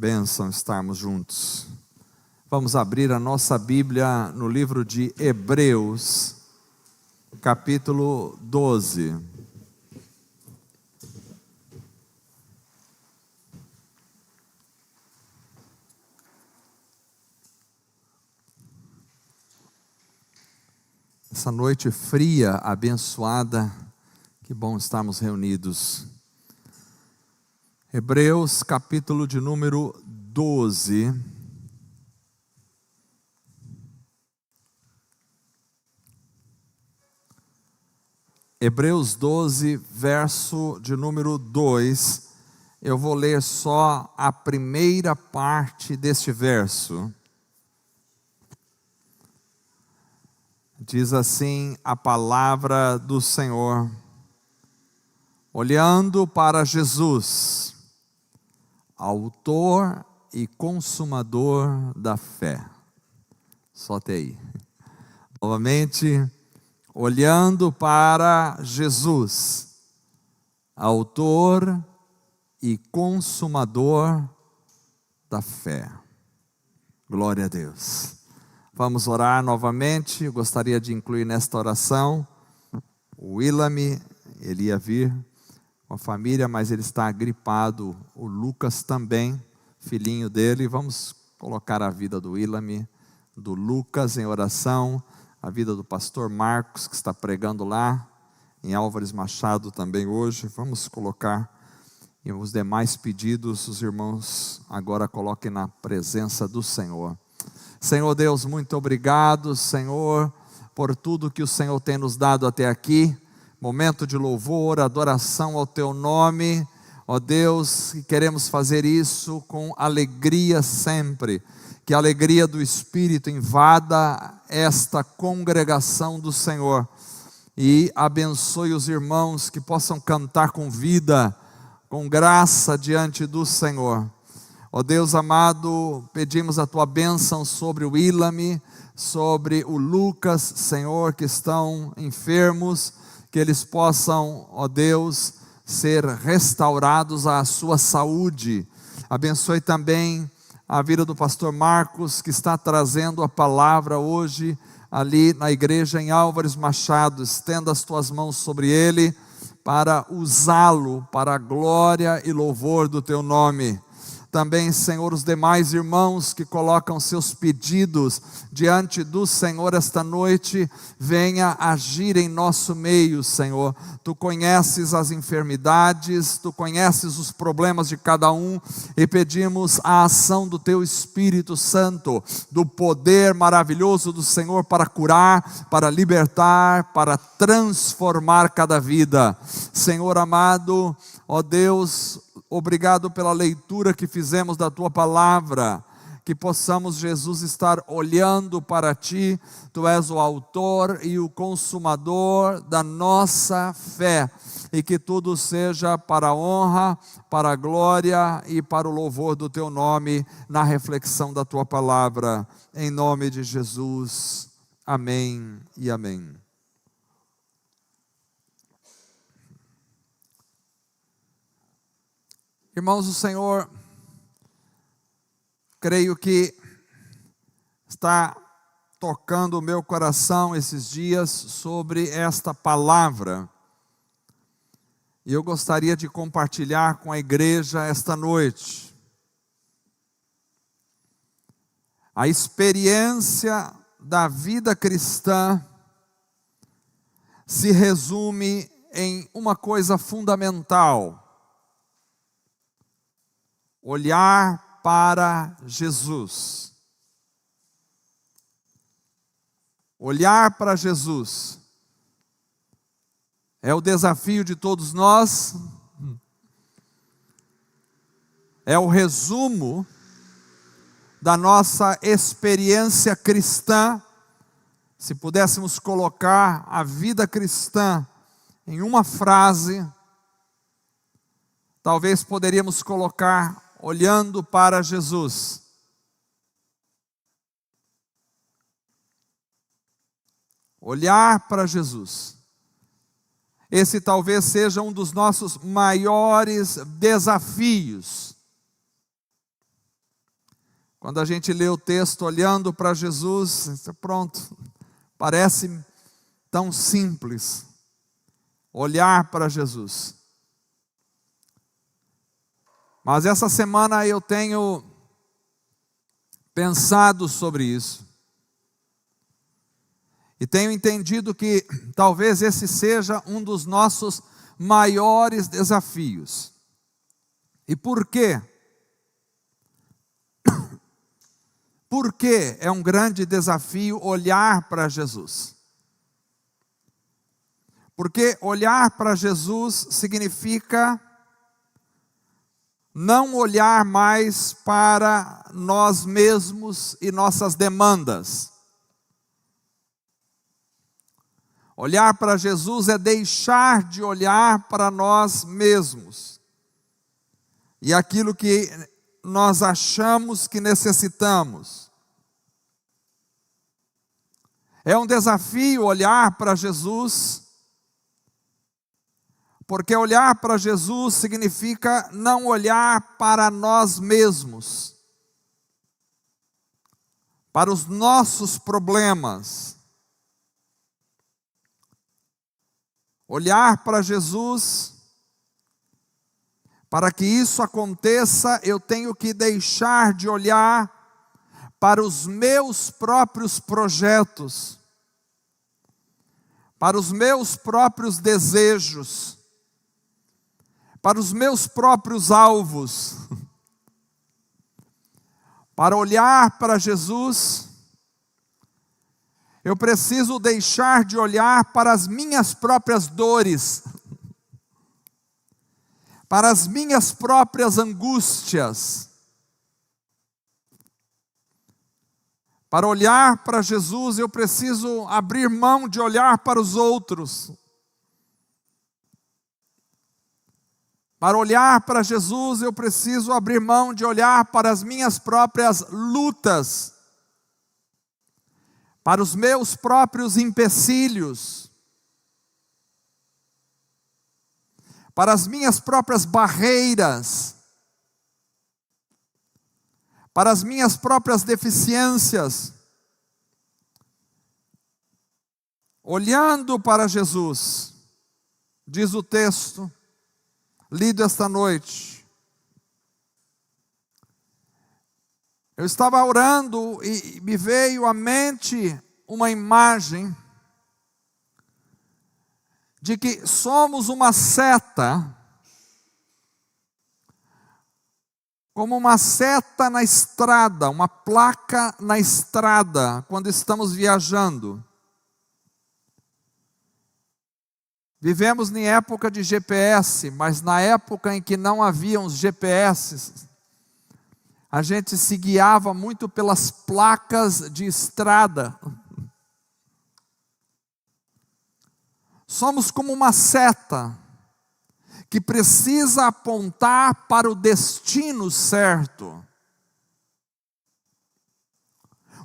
bênção estarmos juntos. Vamos abrir a nossa Bíblia no livro de Hebreus, capítulo 12. Essa noite fria, abençoada, que bom estarmos reunidos. Hebreus, capítulo de número 12. Hebreus 12, verso de número 2. Eu vou ler só a primeira parte deste verso. Diz assim a palavra do Senhor: olhando para Jesus, autor e consumador da fé. Só até aí. Novamente, olhando para Jesus, autor e consumador da fé. Glória a Deus. Vamos orar novamente. Eu gostaria de incluir nesta oração o Willam. Ele ia vir com a família, mas ele está gripado. O Lucas também, filhinho dele. Vamos colocar a vida do Willam, do Lucas em oração, a vida do pastor Marcos, que está pregando lá em Álvares Machado também hoje. Vamos colocar, e os demais pedidos, os irmãos agora coloquem na presença do Senhor. Senhor Deus, muito obrigado, Senhor, por tudo que o Senhor tem nos dado até aqui. Momento de louvor, adoração ao Teu nome. Ó Deus, queremos fazer isso com alegria sempre. Que a alegria do Espírito invada esta congregação do Senhor. E abençoe os irmãos que possam cantar com vida, com graça diante do Senhor. Ó Deus amado, pedimos a Tua bênção sobre o Willam, sobre o Lucas, Senhor, que estão enfermos, que eles possam, ó Deus, ser restaurados à sua saúde. Abençoe também a vida do pastor Marcos, que está trazendo a palavra hoje, ali na igreja em Álvares Machado. Estenda as Tuas mãos sobre ele, para usá-lo, para a glória e louvor do Teu nome. Também, Senhor, os demais irmãos que colocam seus pedidos diante do Senhor esta noite, venha agir em nosso meio, Senhor. Tu conheces as enfermidades, Tu conheces os problemas de cada um, e pedimos a ação do Teu Espírito Santo, do poder maravilhoso do Senhor para curar, para libertar, para transformar cada vida. Senhor amado, ó Deus, obrigado pela leitura que fizemos da Tua palavra, que possamos, Jesus, estar olhando para Ti. Tu és o autor e o consumador da nossa fé, e que tudo seja para a honra, para a glória e para o louvor do Teu nome, na reflexão da Tua palavra, em nome de Jesus, amém e amém. Irmãos, o Senhor, creio que está tocando o meu coração esses dias sobre esta palavra. E eu gostaria de compartilhar com a igreja esta noite. A experiência da vida cristã se resume em uma coisa fundamental: olhar para Jesus. Olhar para Jesus é o desafio de todos nós, é o resumo da nossa experiência cristã. Se pudéssemos colocar a vida cristã em uma frase, talvez poderíamos colocar: olhando para Jesus. Olhar para Jesus. Esse talvez seja um dos nossos maiores desafios. Quando a gente lê o texto olhando para Jesus, pronto, parece tão simples olhar para Jesus. Mas essa semana eu tenho pensado sobre isso. E tenho entendido que talvez esse seja um dos nossos maiores desafios. E por quê? Por que é um grande desafio olhar para Jesus? Porque olhar para Jesus significa não olhar mais para nós mesmos e nossas demandas. Olhar para Jesus é deixar de olhar para nós mesmos e aquilo que nós achamos que necessitamos. É um desafio olhar para Jesus, porque olhar para Jesus significa não olhar para nós mesmos, para os nossos problemas. Olhar para Jesus, para que isso aconteça, eu tenho que deixar de olhar para os meus próprios projetos, para os meus próprios desejos, para os meus próprios alvos. Para olhar para Jesus, eu preciso deixar de olhar para as minhas próprias dores, para as minhas próprias angústias. Para olhar para Jesus, eu preciso abrir mão de olhar para os outros. Para olhar para Jesus, eu preciso abrir mão de olhar para as minhas próprias lutas, para os meus próprios empecilhos, para as minhas próprias barreiras, para as minhas próprias deficiências. Olhando para Jesus, diz o texto, lido esta noite. Eu estava orando e me veio à mente uma imagem de que somos uma seta, como uma seta na estrada, uma placa na estrada, quando estamos viajando. Vivemos em época de GPS, mas na época em que não haviam os GPS, a gente se guiava muito pelas placas de estrada. Somos como uma seta que precisa apontar para o destino certo.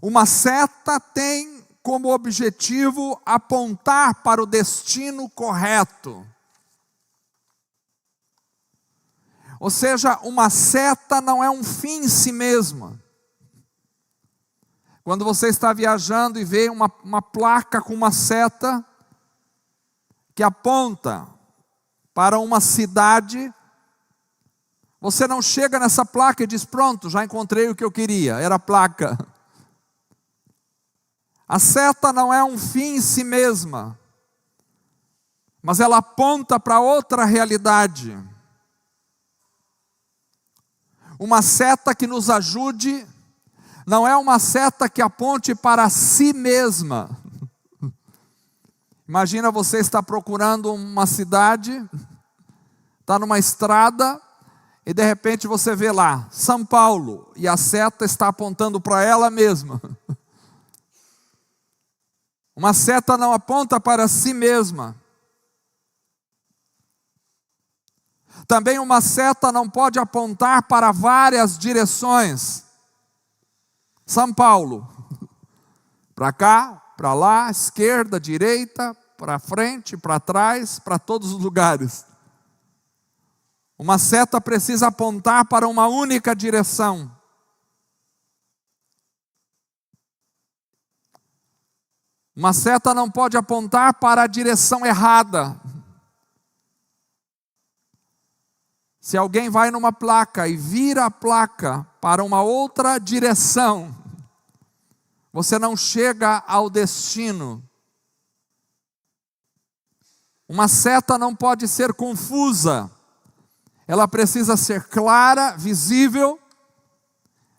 Uma seta tem como objetivo apontar para o destino correto. Ou seja, uma seta não é um fim em si mesma. Quando você está viajando e vê uma placa com uma seta que aponta para uma cidade, você não chega nessa placa e diz, pronto, já encontrei o que eu queria, era a placa. A seta não é um fim em si mesma, mas ela aponta para outra realidade. Uma seta que nos ajude, não é uma seta que aponte para si mesma. Imagina você está procurando uma cidade, está numa estrada, e de repente você vê lá, São Paulo, e a seta está apontando para ela mesma. Uma seta não aponta para si mesma. Também uma seta não pode apontar para várias direções. São Paulo, para cá, para lá, esquerda, direita, para frente, para trás, para todos os lugares. Uma seta precisa apontar para uma única direção. Uma seta não pode apontar para a direção errada. Se alguém vai numa placa e vira a placa para uma outra direção, você não chega ao destino. Uma seta não pode ser confusa. Ela precisa ser clara, visível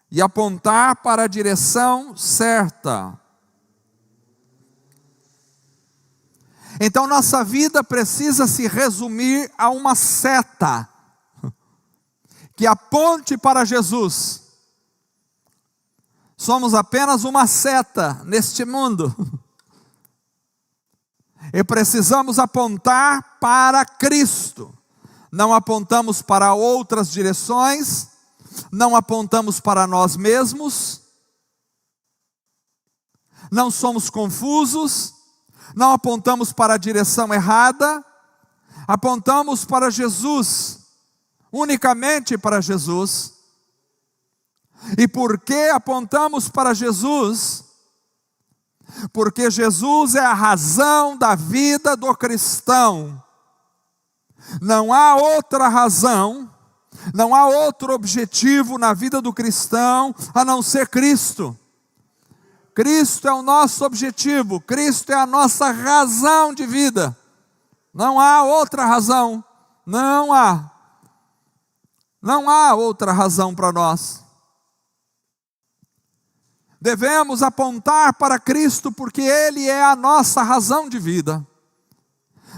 e apontar para a direção certa. Então nossa vida precisa se resumir a uma seta que aponte para Jesus. Somos apenas uma seta neste mundo. E precisamos apontar para Cristo. Não apontamos para outras direções, não apontamos para nós mesmos, não somos confusos, não apontamos para a direção errada, apontamos para Jesus, unicamente para Jesus. E por que apontamos para Jesus? Porque Jesus é a razão da vida do cristão. Não há outra razão, não há outro objetivo na vida do cristão a não ser Cristo. Cristo é o nosso objetivo, Cristo é a nossa razão de vida. Não há outra razão, não há outra razão para nós. Devemos apontar para Cristo porque Ele é a nossa razão de vida.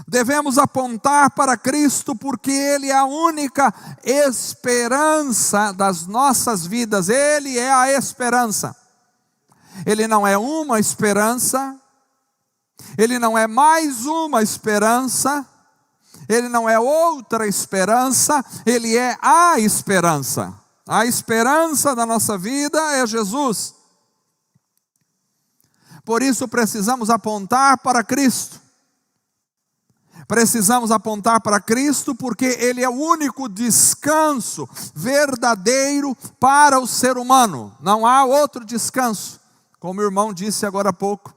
Devemos apontar para Cristo porque Ele é a única esperança das nossas vidas. Ele é a esperança. Ele não é uma esperança, Ele não é mais uma esperança, Ele não é outra esperança, Ele é a esperança. A esperança da nossa vida é Jesus. Por isso precisamos apontar para Cristo. Precisamos apontar para Cristo porque Ele é o único descanso verdadeiro para o ser humano. Não há outro descanso, como o irmão disse agora há pouco.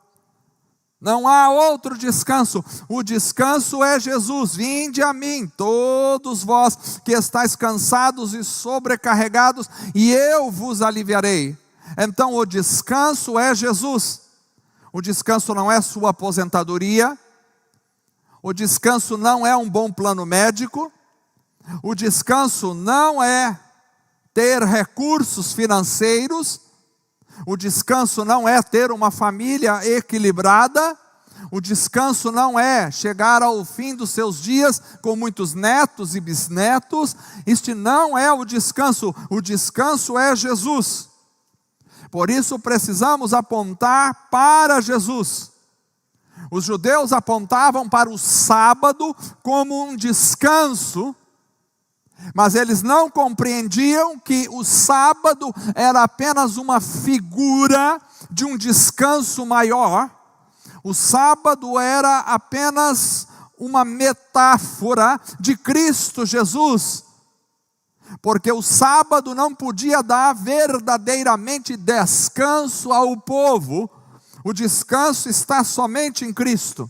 Não há outro descanso. O descanso é Jesus. Vinde a mim, todos vós que estáis cansados e sobrecarregados, e eu vos aliviarei. Então o descanso é Jesus. O descanso não é sua aposentadoria. O descanso não é um bom plano médico. O descanso não é ter recursos financeiros. O descanso não é ter uma família equilibrada. O descanso não é chegar ao fim dos seus dias com muitos netos e bisnetos. Este não é o descanso. O descanso é Jesus. Por isso precisamos apontar para Jesus. Os judeus apontavam para o sábado como um descanso, mas eles não compreendiam que o sábado era apenas uma figura de um descanso maior. O sábado era apenas uma metáfora de Cristo Jesus, porque o sábado não podia dar verdadeiramente descanso ao povo. O descanso está somente em Cristo.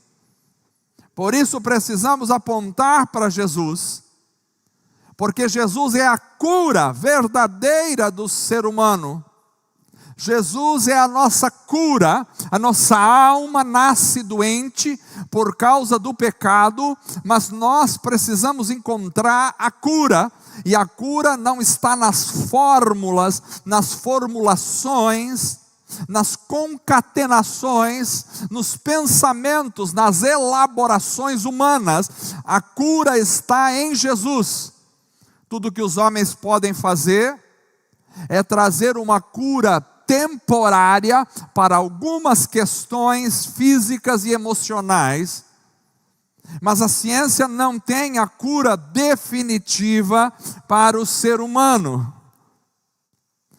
Por isso precisamos apontar para Jesus, porque Jesus é a cura verdadeira do ser humano. Jesus é a nossa cura. A nossa alma nasce doente por causa do pecado, mas nós precisamos encontrar a cura. E a cura não está nas fórmulas, nas formulações, nas concatenações, nos pensamentos, nas elaborações humanas. A cura está em Jesus. Tudo que os homens podem fazer é trazer uma cura temporária para algumas questões físicas e emocionais, mas a ciência não tem a cura definitiva para o ser humano.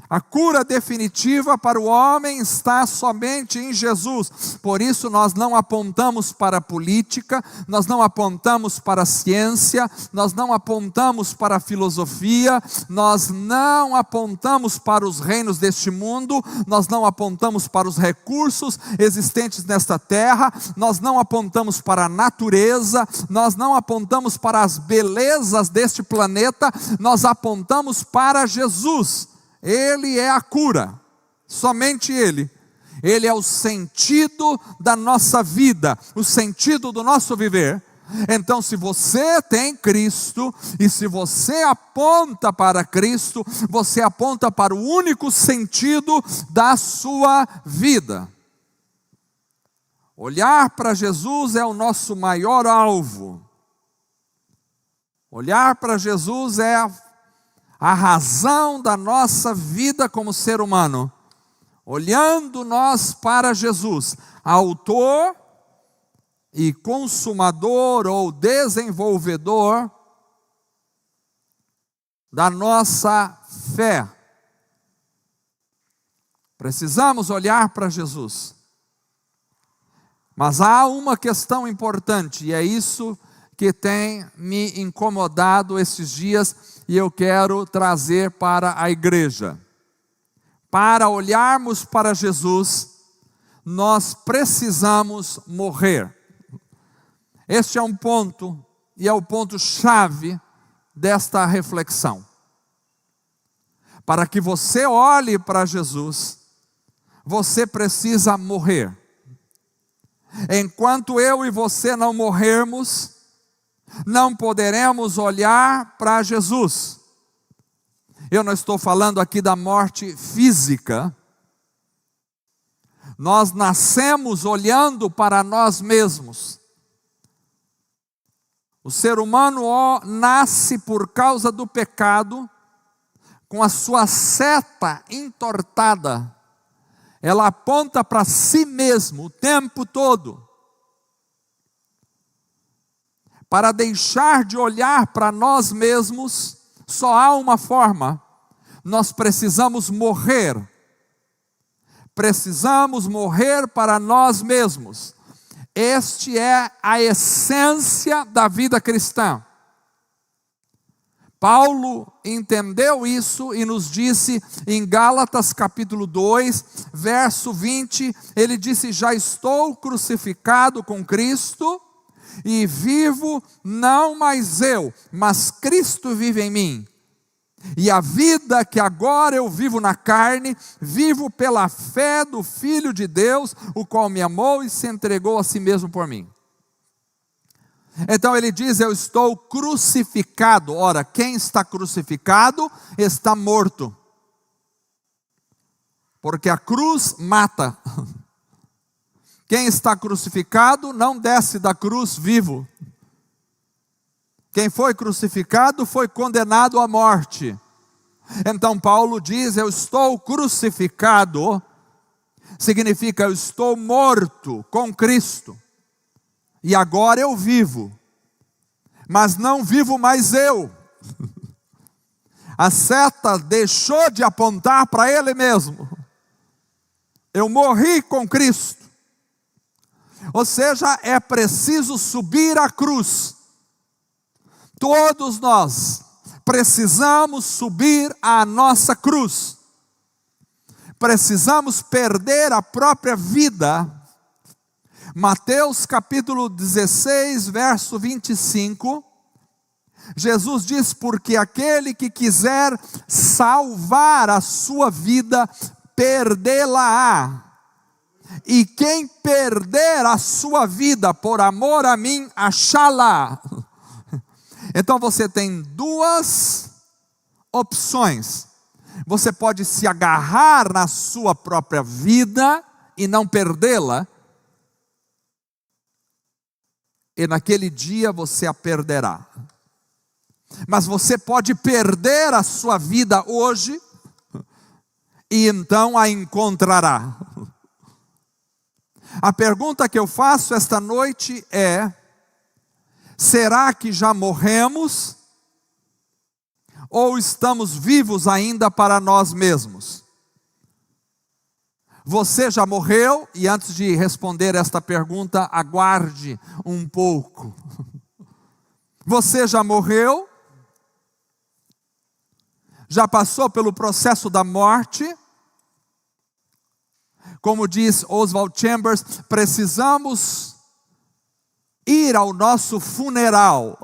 A cura definitiva para o homem está somente em Jesus. Por isso nós não apontamos para a política, nós não apontamos para a ciência, nós não apontamos para a filosofia, nós não apontamos para os reinos deste mundo, nós não apontamos para os recursos existentes nesta terra, nós não apontamos para a natureza, nós não apontamos para as belezas deste planeta, nós apontamos para Jesus. Ele é a cura, somente Ele. Ele é o sentido da nossa vida, o sentido do nosso viver. Então, se você tem Cristo, e se você aponta para Cristo, você aponta para o único sentido da sua vida. Olhar para Jesus é o nosso maior alvo. Olhar para Jesus é a razão da nossa vida como ser humano. Olhando nós para Jesus, autor e consumador ou desenvolvedor da nossa fé. Precisamos olhar para Jesus. Mas há uma questão importante, e é isso que tem me incomodado esses dias, e eu quero trazer para a igreja. Para olharmos para Jesus, nós precisamos morrer. Este é um ponto, e é o ponto-chave desta reflexão. Para que você olhe para Jesus, você precisa morrer. Enquanto eu e você não morrermos, não poderemos olhar para Jesus. Eu não estou falando aqui da morte física. Nós nascemos olhando para nós mesmos. O ser humano nasce por causa do pecado, com a sua seta entortada. Ela aponta para si mesmo o tempo todo. Para deixar de olhar para nós mesmos, só há uma forma: nós precisamos morrer. Precisamos morrer para nós mesmos. Este é a essência da vida cristã. Paulo entendeu isso e nos disse em Gálatas capítulo 2, verso 20, ele disse: já estou crucificado com Cristo, e vivo não mais eu, mas Cristo vive em mim. E a vida que agora eu vivo na carne, vivo pela fé do Filho de Deus, o qual me amou e se entregou a si mesmo por mim. Então ele diz: eu estou crucificado. Ora, quem está crucificado está morto. Porque a cruz mata. Quem está crucificado não desce da cruz vivo. Quem foi crucificado foi condenado à morte. Então Paulo diz: eu estou crucificado. Significa eu estou morto com Cristo. E agora eu vivo. Mas não vivo mais eu. A seta deixou de apontar para ele mesmo. Eu morri com Cristo. Ou seja, é preciso subir a cruz. Todos nós precisamos subir a nossa cruz. Precisamos perder a própria vida. Mateus capítulo 16, verso 25. Jesus diz: porque aquele que quiser salvar a sua vida, perdê-la-á. E quem perder a sua vida por amor a mim, achá-la. Então você tem duas opções. Você pode se agarrar na sua própria vida e não perdê-la. E naquele dia você a perderá. Mas você pode perder a sua vida hoje, e então a encontrará. A pergunta que eu faço esta noite é: será que já morremos? Ou estamos vivos ainda para nós mesmos? Você já morreu? E antes de responder esta pergunta, aguarde um pouco. Você já morreu? Já passou pelo processo da morte? Como diz Oswald Chambers, precisamos ir ao nosso funeral.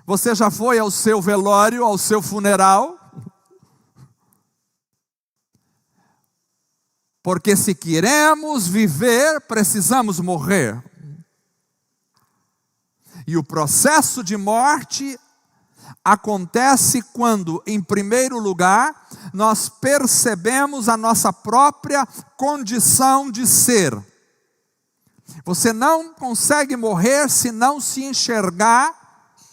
Você já foi ao seu velório, ao seu funeral? Porque se queremos viver, precisamos morrer. E o processo de morte acontece quando, em primeiro lugar, nós percebemos a nossa própria condição de ser. Você não consegue morrer se não se enxergar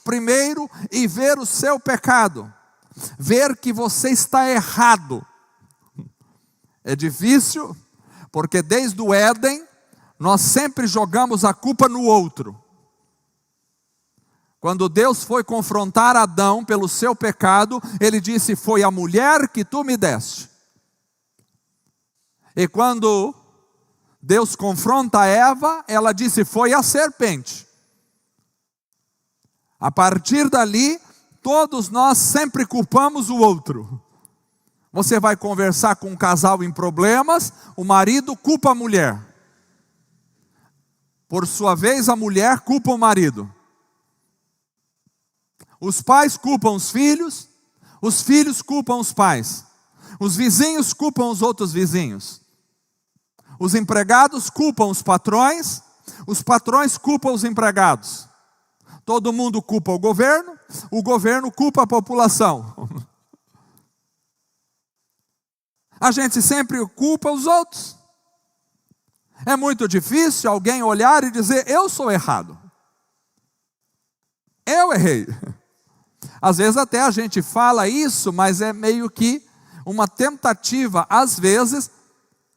primeiro e ver o seu pecado. Ver que você está errado. É difícil, porque desde o Éden, nós sempre jogamos a culpa no outro. Quando Deus foi confrontar Adão pelo seu pecado, ele disse: foi a mulher que tu me deste. E quando Deus confronta Eva, ela disse: foi a serpente. A partir dali, todos nós sempre culpamos o outro. Você vai conversar com um casal em problemas, o marido culpa a mulher. Por sua vez, a mulher culpa o marido. Os pais culpam os filhos culpam os pais. Os vizinhos culpam os outros vizinhos. Os empregados culpam os patrões culpam os empregados. Todo mundo culpa o governo culpa a população. A gente sempre culpa os outros. É muito difícil alguém olhar e dizer: eu sou errado. Eu errei. Às vezes até a gente fala isso, mas é meio que uma tentativa, às vezes,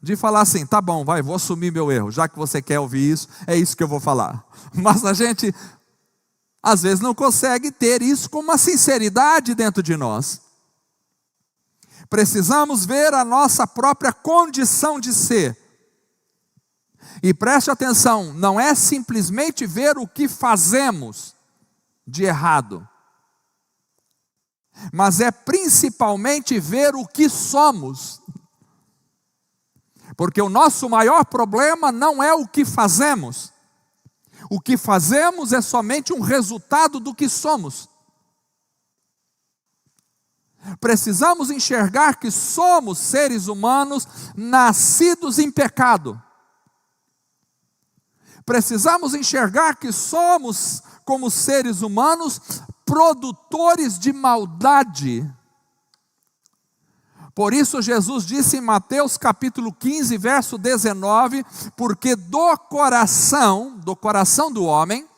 de falar assim: tá bom, vou assumir meu erro, já que você quer ouvir isso, é isso que eu vou falar. Mas a gente, às vezes, não consegue ter isso com uma sinceridade dentro de nós. Precisamos ver a nossa própria condição de ser. E preste atenção, não é simplesmente ver o que fazemos de errado, mas é principalmente ver o que somos. Porque o nosso maior problema não é o que fazemos. O que fazemos é somente um resultado do que somos. Precisamos enxergar que somos seres humanos nascidos em pecado. Precisamos enxergar que somos, como seres humanos, produtores de maldade. Por isso Jesus disse em Mateus capítulo 15, verso 19, porque do coração do homem,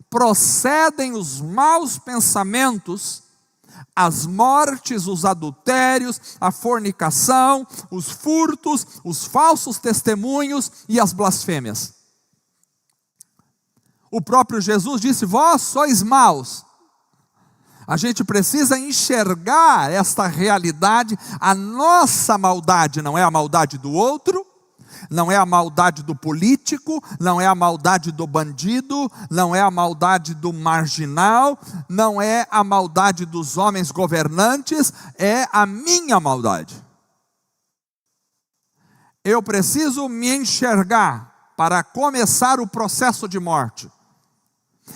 procedem os maus pensamentos, as mortes, os adultérios, a fornicação, os furtos, os falsos testemunhos e as blasfêmias. O próprio Jesus disse: vós sois maus. A gente precisa enxergar esta realidade. A nossa maldade não é a maldade do outro, não é a maldade do político, não é a maldade do bandido, não é a maldade do marginal, não é a maldade dos homens governantes, é a minha maldade. Eu preciso me enxergar para começar o processo de morte.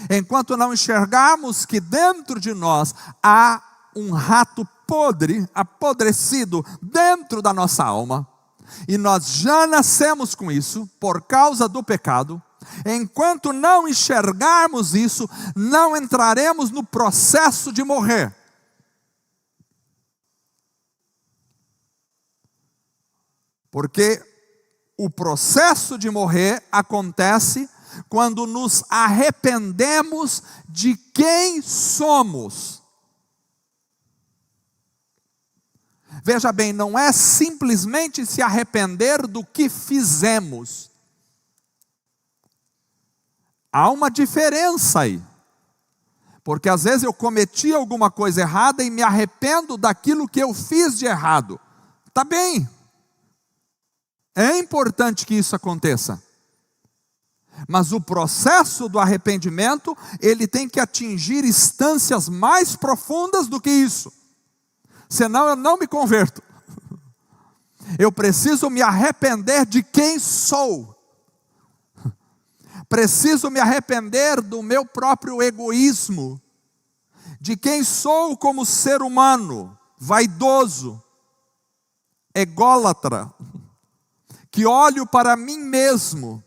Enquanto não enxergarmos que dentro de nós há um rato podre, apodrecido dentro da nossa alma, e nós já nascemos com isso por causa do pecado, enquanto não enxergarmos isso, não entraremos no processo de morrer. Porque o processo de morrer acontece quando nos arrependemos de quem somos. Veja bem, não é simplesmente se arrepender do que fizemos. Há uma diferença aí. Porque às vezes eu cometi alguma coisa errada e me arrependo daquilo que eu fiz de errado. Está bem. É importante que isso aconteça. Mas o processo do arrependimento, ele tem que atingir instâncias mais profundas do que isso. Senão eu não me converto. Eu preciso me arrepender de quem sou. Preciso me arrepender do meu próprio egoísmo. De quem sou como ser humano, vaidoso, ególatra, que olho para mim mesmo,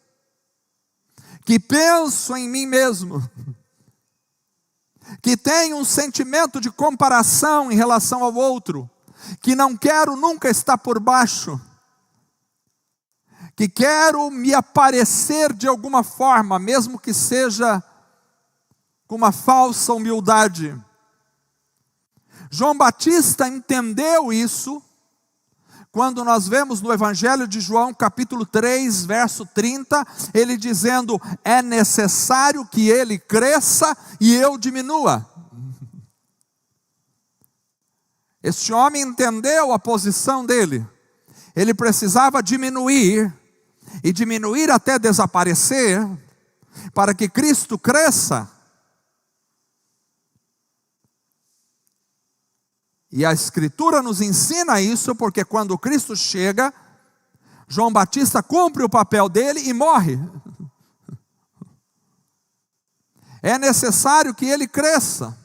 que penso em mim mesmo, que tenho um sentimento de comparação em relação ao outro, que não quero nunca estar por baixo, que quero me aparecer de alguma forma, mesmo que seja com uma falsa humildade. João Batista entendeu isso, quando nós vemos no Evangelho de João, capítulo 3, verso 30, ele dizendo: é necessário que ele cresça e eu diminua. Este homem entendeu a posição dele. Ele precisava diminuir, e diminuir até desaparecer, para que Cristo cresça. E a Escritura nos ensina isso, porque quando Cristo chega, João Batista cumpre o papel dele e morre. É necessário que ele cresça.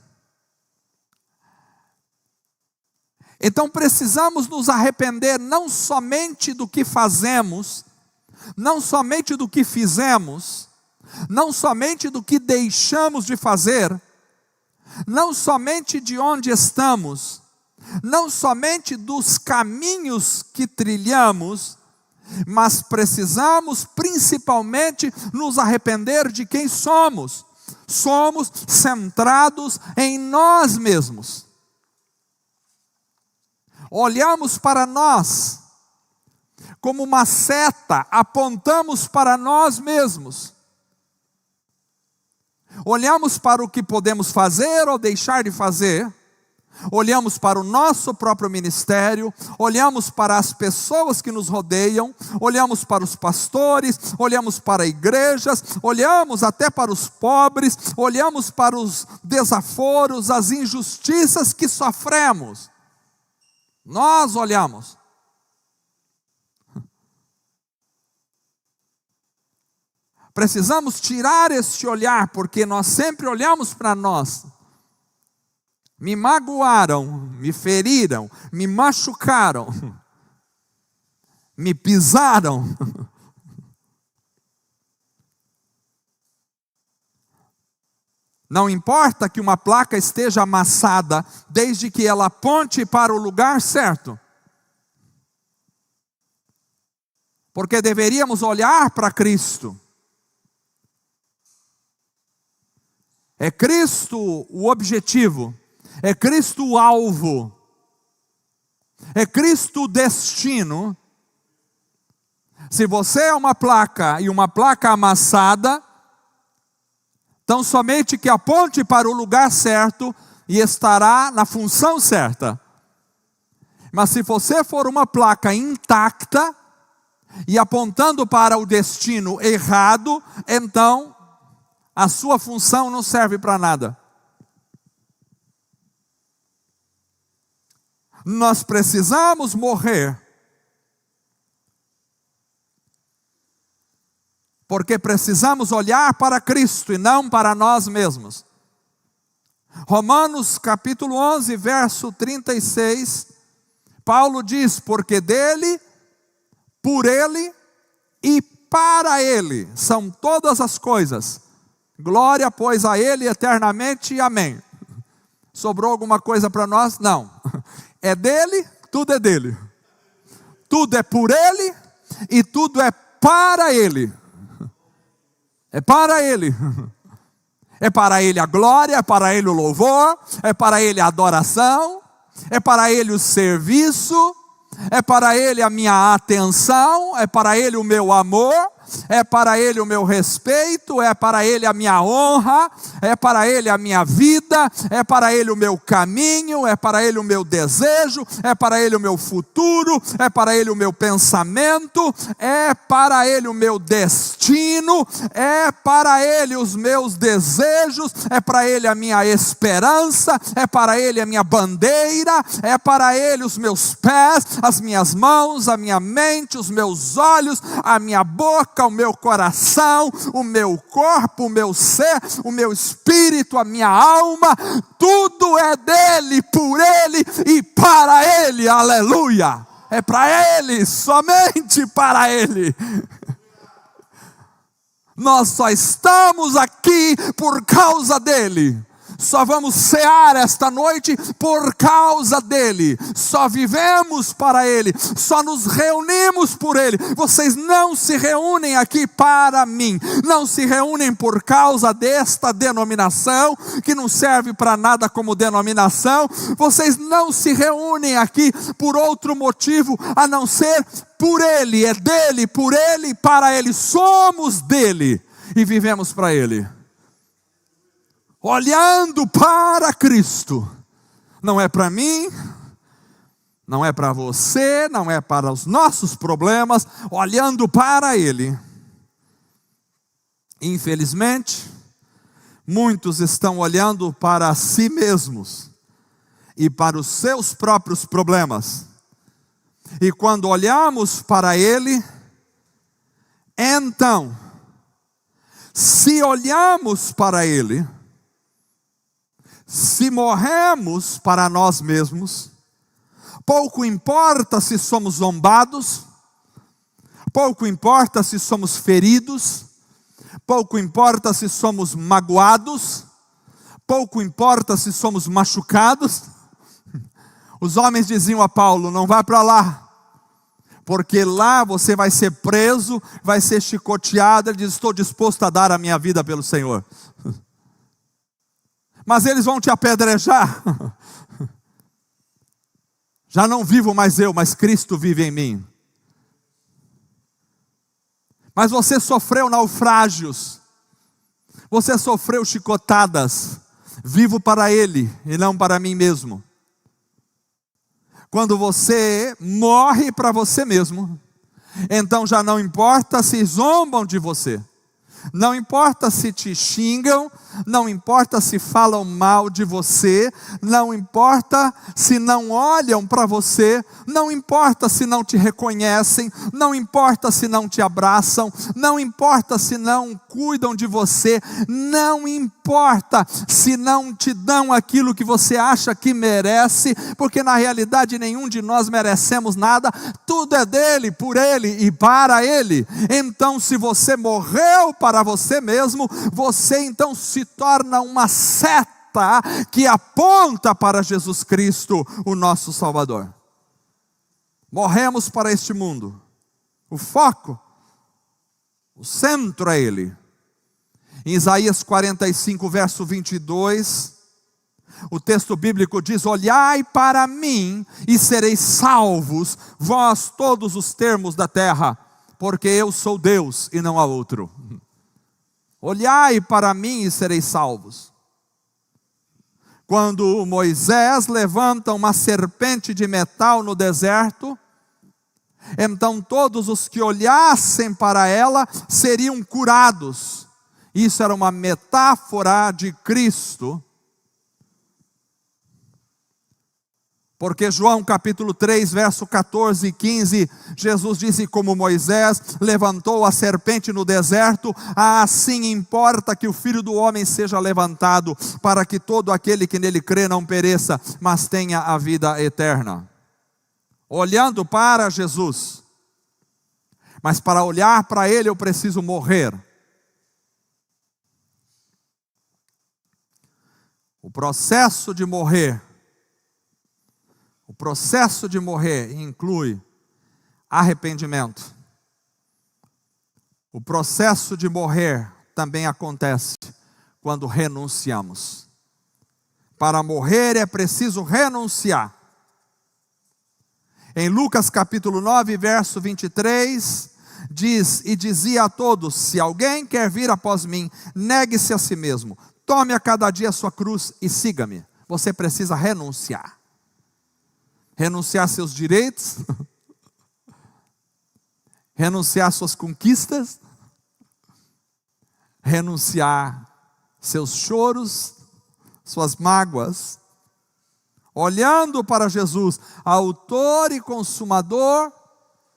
Então precisamos nos arrepender não somente do que fazemos, não somente do que fizemos, não somente do que deixamos de fazer, não somente de onde estamos, não somente dos caminhos que trilhamos, mas precisamos principalmente nos arrepender de quem somos. Somos centrados em nós mesmos. Olhamos para nós como uma seta, apontamos para nós mesmos. Olhamos para o que podemos fazer ou deixar de fazer. Olhamos para o nosso próprio ministério, olhamos para as pessoas que nos rodeiam, olhamos para os pastores, olhamos para igrejas, olhamos até para os pobres, olhamos para os desaforos, as injustiças que sofremos. Nós olhamos. Precisamos tirar este olhar, porque nós sempre olhamos para nós. Me magoaram, me feriram, me machucaram, me pisaram. Não importa que uma placa esteja amassada, desde que ela aponte para o lugar certo. Porque deveríamos olhar para Cristo. É Cristo o objetivo. É Cristo o alvo, é Cristo o destino. Se você é uma placa e uma placa amassada, então somente que aponte para o lugar certo e estará na função certa. Mas se você for uma placa intacta e apontando para o destino errado, então a sua função não serve para nada. Nós precisamos morrer, porque precisamos olhar para Cristo e não para nós mesmos. Romanos capítulo 11, verso 36, Paulo diz: porque dele, por ele e para ele são todas as coisas. Glória, pois, a ele eternamente. Amém. Sobrou alguma coisa para nós? Não. É dele, tudo é dele. Tudo é por ele e tudo é para ele. É para ele. É para ele a glória, é para ele o louvor, é para ele a adoração, é para ele o serviço, é para ele a minha atenção, é para ele o meu amor, é para Ele o meu respeito, é para Ele a minha honra, é para Ele a minha vida, é para Ele o meu caminho, é para Ele o meu desejo, é para Ele o meu futuro, é para Ele o meu pensamento, é para Ele o meu destino, é para Ele os meus desejos, é para Ele a minha esperança, é para Ele a minha bandeira, é para Ele os meus pés, as minhas mãos, a minha mente, os meus olhos, a minha boca, o meu coração, o meu corpo, o meu ser, o meu espírito, a minha alma, tudo é dele, por Ele e para Ele, aleluia, é para Ele, somente para Ele. Nós só estamos aqui por causa dele. Só vamos cear esta noite por causa dele. Só vivemos para ele. Só nos reunimos por ele. Vocês não se reúnem aqui para mim. Não se reúnem por causa desta denominação, que não serve para nada como denominação. Vocês não se reúnem aqui por outro motivo a não ser por ele. É dele, por ele, para ele. Somos dele e vivemos para ele. Olhando para Cristo, não é para mim, não é para você, não é para os nossos problemas, olhando para Ele. Infelizmente, muitos estão olhando para si mesmos e para os seus próprios problemas. E quando olhamos para Ele, então, se olhamos para Ele, se morremos para nós mesmos, pouco importa se somos zombados, pouco importa se somos feridos, pouco importa se somos magoados, pouco importa se somos machucados. Os homens diziam a Paulo: não vá para lá, porque lá você vai ser preso, vai ser chicoteado. Ele diz: estou disposto a dar a minha vida pelo Senhor. Mas eles vão te apedrejar. Já não vivo mais eu, mas Cristo vive em mim. Mas você sofreu naufrágios, você sofreu chicotadas. Vivo para Ele e não para mim mesmo. Quando você morre para você mesmo, então já não importa se zombam de você, não importa se te xingam, não importa se falam mal de você, não importa se não olham para você, não importa se não te reconhecem, não importa se não te abraçam, não importa se não cuidam de você, não importa se não te dão aquilo que você acha que merece, porque na realidade nenhum de nós merecemos nada, tudo é dele, por ele e para ele. Então, se você morreu para você mesmo, você então se torna uma seta que aponta para Jesus Cristo, o nosso Salvador. Morremos para este mundo. O foco, o centro é Ele. Em Isaías 45, verso 22, o texto bíblico diz: olhai para mim e sereis salvos, vós todos os termos da terra, porque eu sou Deus e não há outro. Olhai para mim e sereis salvos. Quando Moisés levanta uma serpente de metal no deserto, então todos os que olhassem para ela seriam curados. Isso era uma metáfora de Cristo. Porque João capítulo 3, verso 14 e 15, Jesus disse: como Moisés levantou a serpente no deserto, assim importa que o Filho do Homem seja levantado, para que todo aquele que nele crê não pereça, mas tenha a vida eterna. Olhando para Jesus, mas para olhar para Ele eu preciso morrer. O processo de morrer inclui arrependimento. O processo de morrer também acontece quando renunciamos. Para morrer é preciso renunciar. Em Lucas capítulo 9, verso 23, dizia a todos: se alguém quer vir após mim, negue-se a si mesmo, tome a cada dia a sua cruz e siga-me. Você precisa renunciar. Renunciar seus direitos, renunciar suas conquistas, renunciar seus choros, suas mágoas, olhando para Jesus, autor e consumador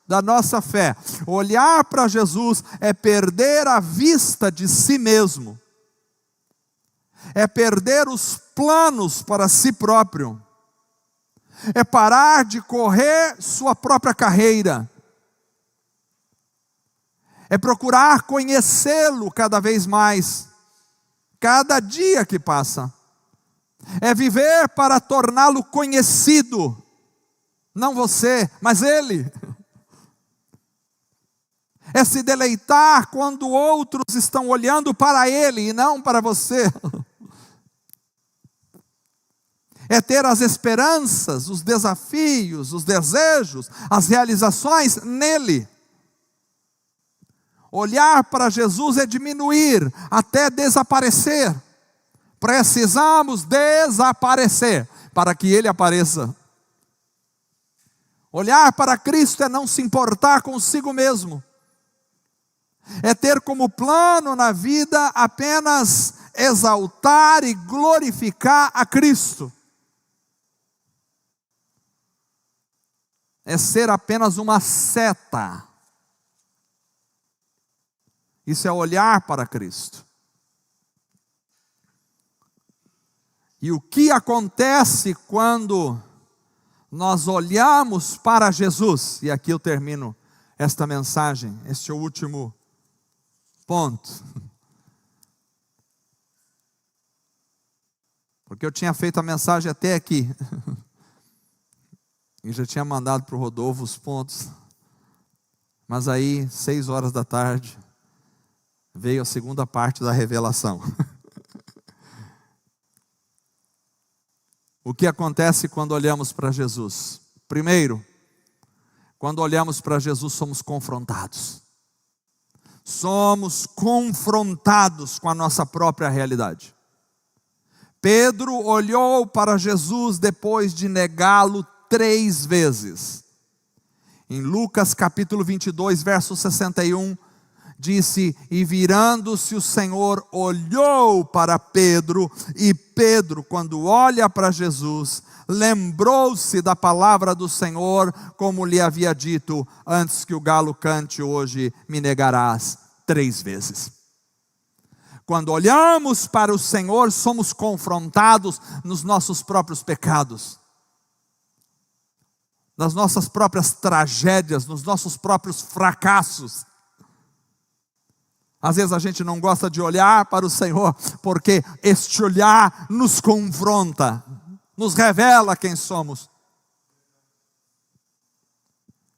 da nossa fé. Olhar para Jesus é perder a vista de si mesmo, é perder os planos para si próprio, é parar de correr sua própria carreira, é procurar conhecê-lo cada vez mais, cada dia que passa, é viver para torná-lo conhecido, não você, mas Ele. É se deleitar quando outros estão olhando para Ele e não para você. É ter as esperanças, os desafios, os desejos, as realizações nele. Olhar para Jesus é diminuir, até desaparecer. Precisamos desaparecer para que Ele apareça. Olhar para Cristo é não se importar consigo mesmo. É ter como plano na vida apenas exaltar e glorificar a Cristo. É ser apenas uma seta. Isso é olhar para Cristo. E o que acontece quando nós olhamos para Jesus? E aqui eu termino esta mensagem, este é o último ponto. Porque eu tinha feito a mensagem até aqui. E já tinha mandado para o Rodolfo os pontos. Mas aí, 6 horas da tarde, veio a segunda parte da revelação. O que acontece quando olhamos para Jesus? Primeiro, quando olhamos para Jesus, somos confrontados. Somos confrontados com a nossa própria realidade. Pedro olhou para Jesus depois de negá-lo 3 vezes. Em Lucas capítulo 22, verso 61, disse: e virando-se o Senhor, olhou para Pedro, e Pedro, quando olha para Jesus, lembrou-se da palavra do Senhor, como lhe havia dito: antes que o galo cante hoje, me negarás 3 vezes. Quando olhamos para o Senhor, somos confrontados nos nossos próprios pecados, nas nossas próprias tragédias, nos nossos próprios fracassos. Às vezes a gente não gosta de olhar para o Senhor, porque este olhar nos confronta, nos revela quem somos.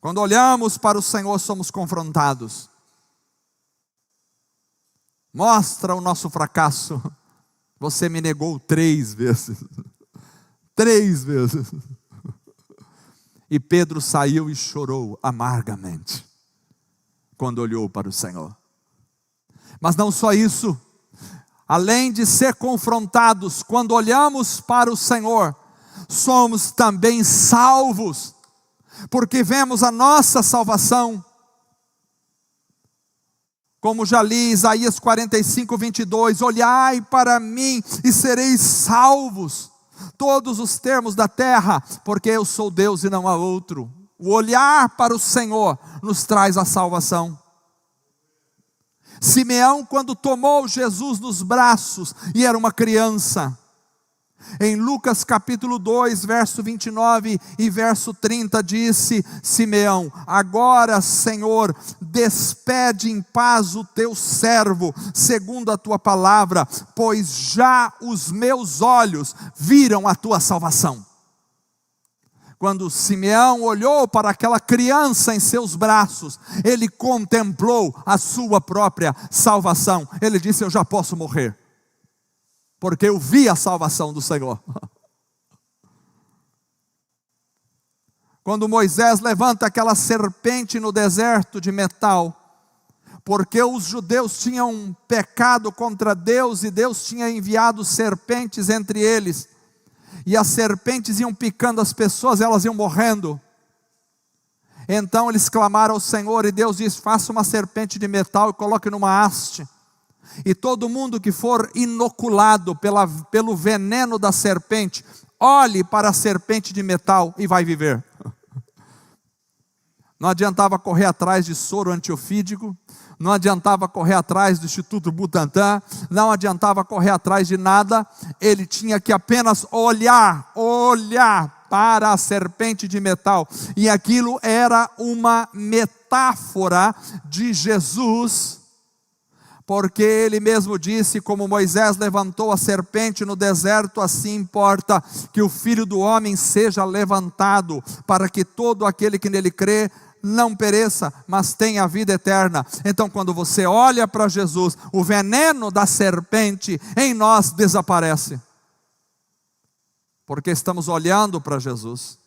Quando olhamos para o Senhor, somos confrontados. Mostra o nosso fracasso. Você me negou 3 vezes. 3 vezes. E Pedro saiu e chorou amargamente, quando olhou para o Senhor. Mas não só isso, além de ser confrontados, quando olhamos para o Senhor, somos também salvos, porque vemos a nossa salvação. Como já li Isaías 45, 22, olhai para mim e sereis salvos, todos os termos da terra, porque eu sou Deus e não há outro. O olhar para o Senhor nos traz a salvação. Simeão, quando tomou Jesus nos braços e era uma criança, em Lucas capítulo 2, verso 29 e verso 30, disse Simeão: agora, Senhor, despede em paz o teu servo, segundo a tua palavra, pois já os meus olhos viram a tua salvação. Quando Simeão olhou para aquela criança em seus braços, ele contemplou a sua própria salvação. Ele disse: eu já posso morrer, porque eu vi a salvação do Senhor. Quando Moisés levanta aquela serpente no deserto de metal, porque os judeus tinham pecado contra Deus, e Deus tinha enviado serpentes entre eles, e as serpentes iam picando as pessoas, elas iam morrendo. Então eles clamaram ao Senhor, e Deus disse: faça uma serpente de metal e coloque numa haste, e todo mundo que for inoculado pelo veneno da serpente, olhe para a serpente de metal e vai viver. Não adiantava correr atrás de soro antiofídico, não adiantava correr atrás do Instituto Butantan, não adiantava correr atrás de nada. Ele tinha que apenas olhar para a serpente de metal, e aquilo era uma metáfora de Jesus, porque ele mesmo disse: como Moisés levantou a serpente no deserto, assim importa que o Filho do Homem seja levantado, para que todo aquele que nele crê não pereça, mas tenha a vida eterna. Então, quando você olha para Jesus, o veneno da serpente em nós desaparece, porque estamos olhando para Jesus.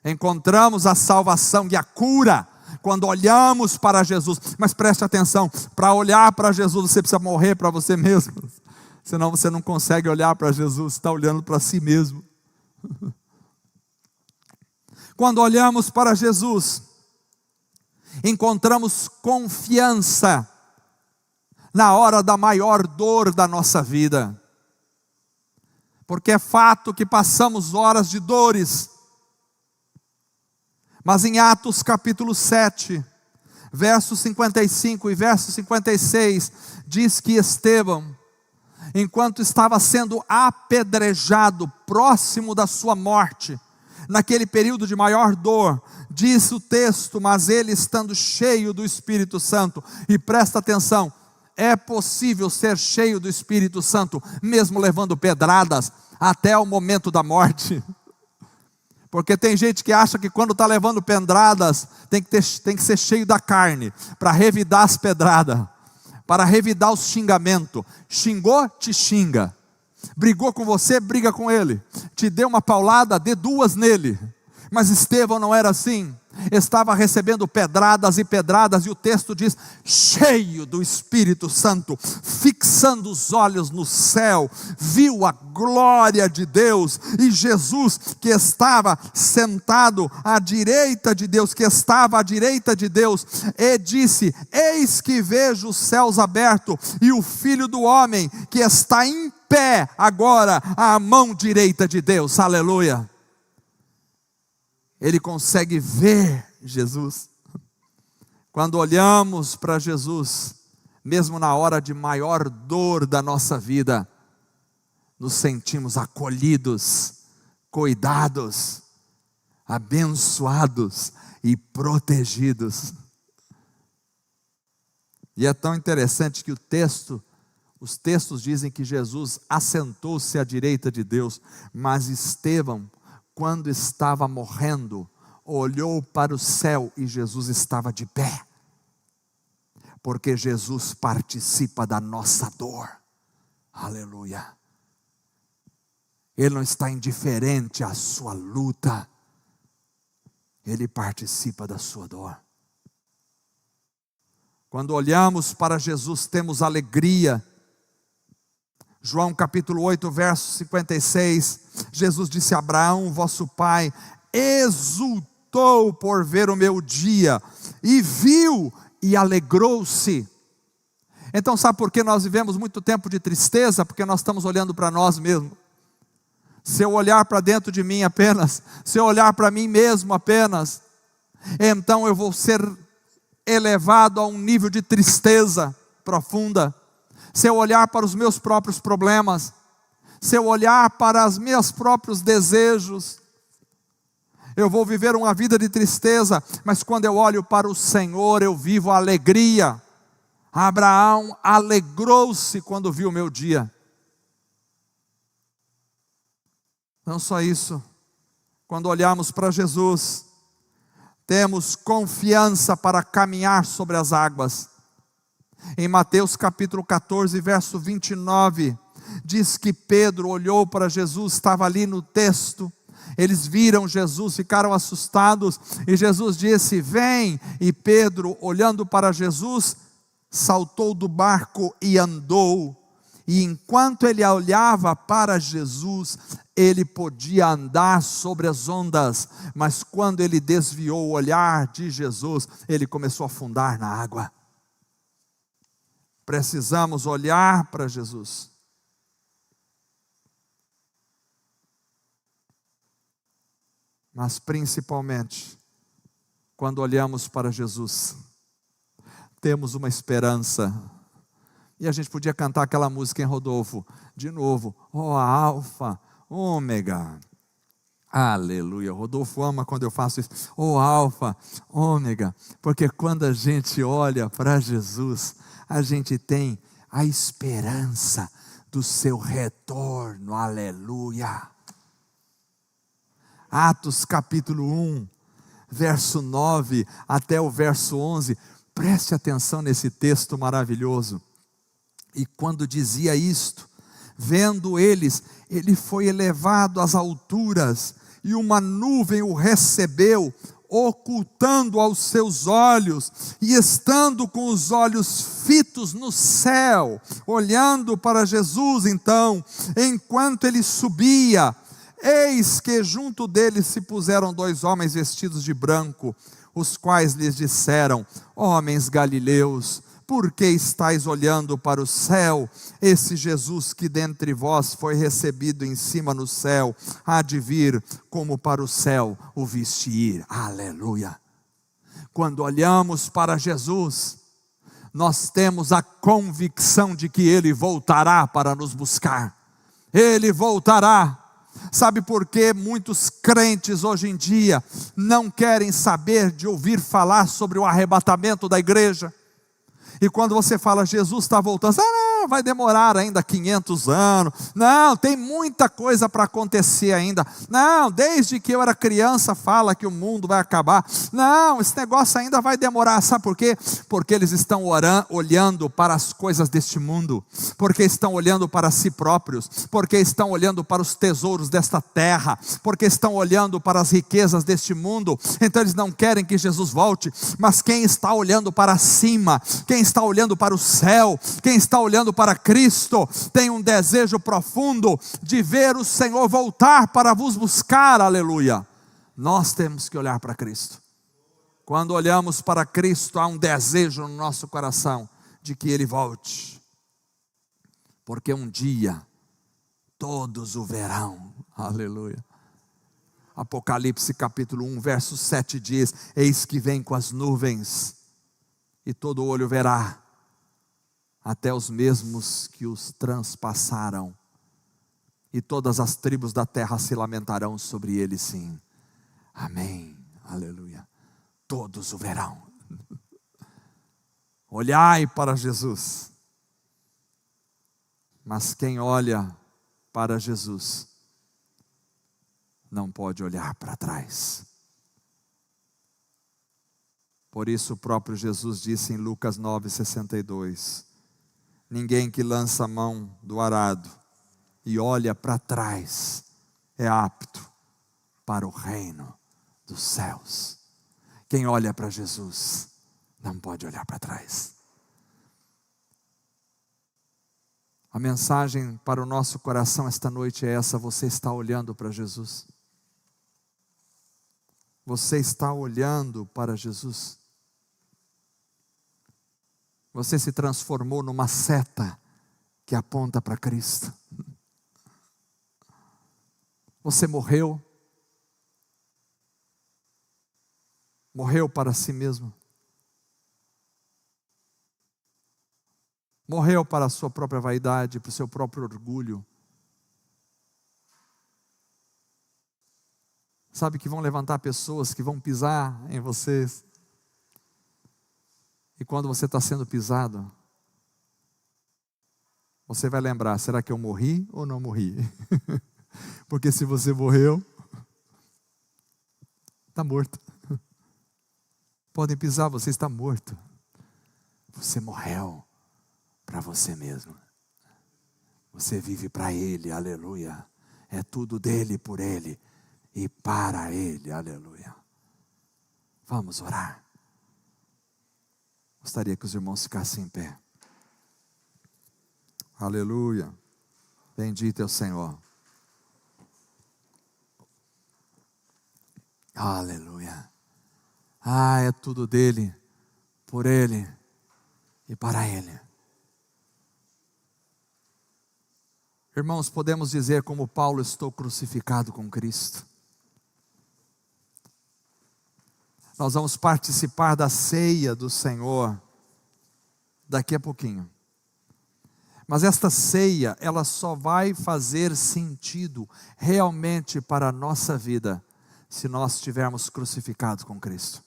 Encontramos a salvação e a cura quando olhamos para Jesus. Mas preste atenção, para olhar para Jesus você precisa morrer para você mesmo, senão você não consegue olhar para Jesus, está olhando para si mesmo. Quando olhamos para Jesus, encontramos confiança na hora da maior dor da nossa vida, porque é fato que passamos horas de dores. Mas em Atos capítulo 7, versos 55 e verso 56, diz que Estevão, enquanto estava sendo apedrejado, próximo da sua morte, naquele período de maior dor, diz o texto: mas ele estando cheio do Espírito Santo. E presta atenção, é possível ser cheio do Espírito Santo, mesmo levando pedradas, até o momento da morte. Porque tem gente que acha que quando está levando pedradas, tem que ser cheio da carne, para revidar as pedradas, para revidar os xingamentos. Xingou, te xinga. Brigou com você, briga com ele. Te deu uma paulada, dê duas nele. Mas Estevão não era assim. Estava recebendo pedradas e pedradas, e o texto diz: cheio do Espírito Santo, fixando os olhos no céu, viu a glória de Deus, e Jesus que estava sentado à direita de Deus, e disse: eis que vejo os céus abertos, e o Filho do Homem que está em pé agora à mão direita de Deus. Aleluia. Ele consegue ver Jesus. Quando olhamos para Jesus, mesmo na hora de maior dor da nossa vida, nos sentimos acolhidos, cuidados, abençoados e protegidos. E é tão interessante que os textos dizem que Jesus assentou-se à direita de Deus, mas Estevão, quando estava morrendo, olhou para o céu e Jesus estava de pé, porque Jesus participa da nossa dor. Aleluia. Ele não está indiferente à sua luta, Ele participa da sua dor. Quando olhamos para Jesus, temos alegria. João capítulo 8, verso 56, Jesus disse a Abraão, vosso pai, exultou por ver o meu dia, e viu e alegrou-se. Então sabe por que nós vivemos muito tempo de tristeza? Porque nós estamos olhando para nós mesmos. Se eu olhar para dentro de mim apenas, se eu olhar para mim mesmo apenas, então eu vou ser elevado a um nível de tristeza profunda. Se eu olhar para os meus próprios problemas, se eu olhar para os meus próprios desejos, eu vou viver uma vida de tristeza. Mas quando eu olho para o Senhor, eu vivo a alegria. Abraão alegrou-se quando viu o meu dia. Não só isso, quando olhamos para Jesus, temos confiança para caminhar sobre as águas. Em Mateus capítulo 14, verso 29, diz que Pedro olhou para Jesus, estava ali no texto, Eles viram Jesus, ficaram assustados, e Jesus disse: vem. E Pedro, olhando para Jesus, saltou do barco e andou. E enquanto ele olhava para Jesus, ele podia andar sobre as ondas, mas quando ele desviou o olhar de Jesus, ele começou a afundar na água. Precisamos olhar para Jesus. Mas principalmente, quando olhamos para Jesus, temos uma esperança. E a gente podia cantar aquela música em Rodolfo, de novo, ó Alfa, Ômega, aleluia. Rodolfo ama quando eu faço isso, ó Alfa, Ômega, porque quando a gente olha para Jesus, a gente tem a esperança do seu retorno, aleluia. Atos capítulo 1, verso 9 até o verso 11, preste atenção nesse texto maravilhoso. E quando dizia isto, vendo eles, ele foi elevado às alturas, e uma nuvem o recebeu, ocultando aos seus olhos, e estando com os olhos fitos no céu, olhando para Jesus. Então, enquanto ele subia, eis que junto dele se puseram 2 homens vestidos de branco, os quais lhes disseram: homens galileus, por que estáis olhando para o céu? Esse Jesus que dentre vós foi recebido em cima no céu, há de vir como para o céu o viste ir. Aleluia. Quando olhamos para Jesus, nós temos a convicção de que Ele voltará para nos buscar. Ele voltará. Sabe por que muitos crentes hoje em dia não querem saber de ouvir falar sobre o arrebatamento da igreja? E quando você fala, Jesus está voltando, não, vai demorar ainda 500 anos, não, tem muita coisa para acontecer ainda, não, desde que eu era criança fala que o mundo vai acabar, não, esse negócio ainda vai demorar. Sabe por quê? Porque eles estão olhando para as coisas deste mundo, porque estão olhando para si próprios, porque estão olhando para os tesouros desta terra, porque estão olhando para as riquezas deste mundo. Então eles não querem que Jesus volte, mas quem está olhando para cima, quem está olhando para o céu, quem está olhando para Cristo, tem um desejo profundo de ver o Senhor voltar para vos buscar, aleluia. Nós temos que olhar para Cristo. Quando olhamos para Cristo, há um desejo no nosso coração de que Ele volte, porque um dia todos o verão, aleluia. Apocalipse capítulo 1, verso 7 diz: eis que vem com as nuvens, e todo olho verá, até os mesmos que os transpassaram, e todas as tribos da terra se lamentarão sobre ele, sim. Amém, aleluia. Todos o verão. Olhai para Jesus. Mas quem olha para Jesus não pode olhar para trás. Por isso o próprio Jesus disse em Lucas 9,62: ninguém que lança a mão do arado e olha para trás é apto para o reino dos céus. Quem olha para Jesus não pode olhar para trás. A mensagem para o nosso coração esta noite é essa: você está olhando para Jesus? Você está olhando para Jesus? Você se transformou numa seta que aponta para Cristo. Você morreu. Morreu para si mesmo. Morreu para a sua própria vaidade, para o seu próprio orgulho. Sabe que vão levantar pessoas que vão pisar em vocês. E quando você está sendo pisado, você vai lembrar: será que eu morri ou não morri? Porque se você morreu, está morto. Podem pisar, você está morto. Você morreu para você mesmo. Você vive para Ele, aleluia. É tudo dele, por Ele e para Ele. Aleluia. Vamos orar. Gostaria que os irmãos ficassem em pé. Aleluia. Bendito é o Senhor. Aleluia. É tudo dele, por Ele e para Ele. Irmãos, podemos dizer como Paulo: estou crucificado com Cristo. Nós vamos participar da ceia do Senhor daqui a pouquinho. Mas esta ceia, ela só vai fazer sentido realmente para a nossa vida se nós estivermos crucificados com Cristo.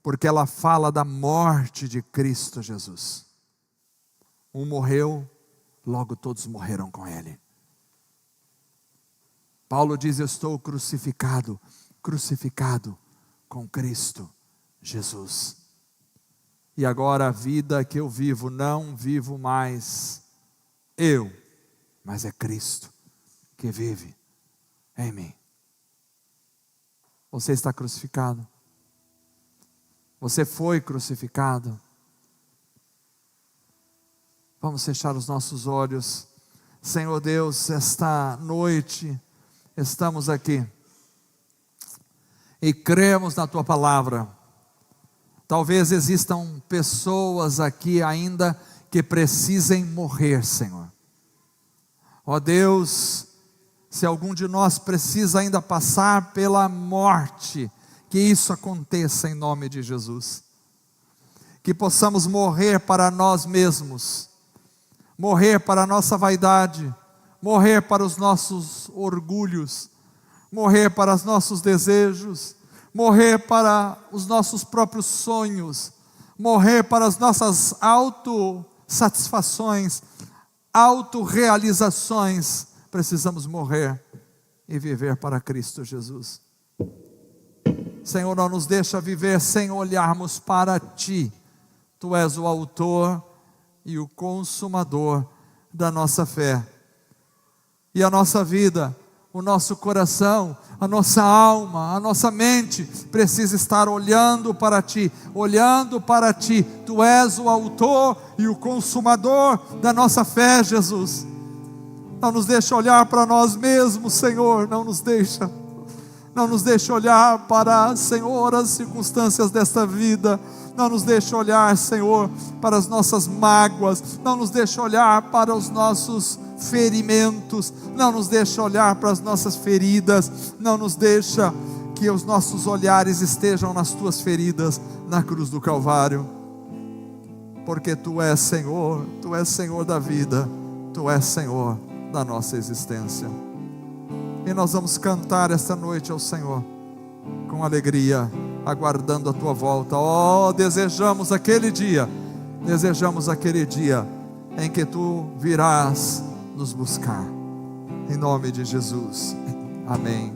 Porque ela fala da morte de Cristo Jesus. Um morreu, logo todos morreram com Ele. Paulo diz: eu estou crucificado com Cristo Jesus. E agora a vida que eu vivo, não vivo mais eu, mas é Cristo que vive em mim. Você está crucificado? Você foi crucificado? Vamos fechar os nossos olhos. Senhor Deus, esta noite estamos aqui e cremos na Tua palavra. Talvez existam pessoas aqui ainda que precisem morrer, Senhor. Ó Deus, se algum de nós precisa ainda passar pela morte, que isso aconteça em nome de Jesus. Que possamos morrer para nós mesmos, morrer para a nossa vaidade, morrer para os nossos orgulhos, morrer para os nossos desejos, morrer para os nossos próprios sonhos, morrer para as nossas autossatisfações, autorrealizações. Precisamos morrer e viver para Cristo Jesus. Senhor, não nos deixa viver sem olharmos para Ti. Tu és o autor e o consumador da nossa fé. E a nossa vida, o nosso coração, a nossa alma, a nossa mente precisa estar olhando para Ti, olhando para Ti. Tu és o autor e o consumador da nossa fé, Jesus. Não nos deixa olhar para nós mesmos, Senhor, não nos deixa olhar para, Senhor, as circunstâncias desta vida. Não nos deixa olhar, Senhor, para as nossas mágoas. Não nos deixa olhar para os nossos ferimentos. Não nos deixa olhar para as nossas feridas. Não nos deixa que os nossos olhares estejam nas Tuas feridas, na cruz do Calvário. Porque Tu és Senhor, Tu és Senhor da vida, Tu és Senhor da nossa existência. E nós vamos cantar esta noite ao Senhor com alegria, aguardando a Tua volta. Desejamos aquele dia em que Tu virás nos buscar. Em nome de Jesus. Amém.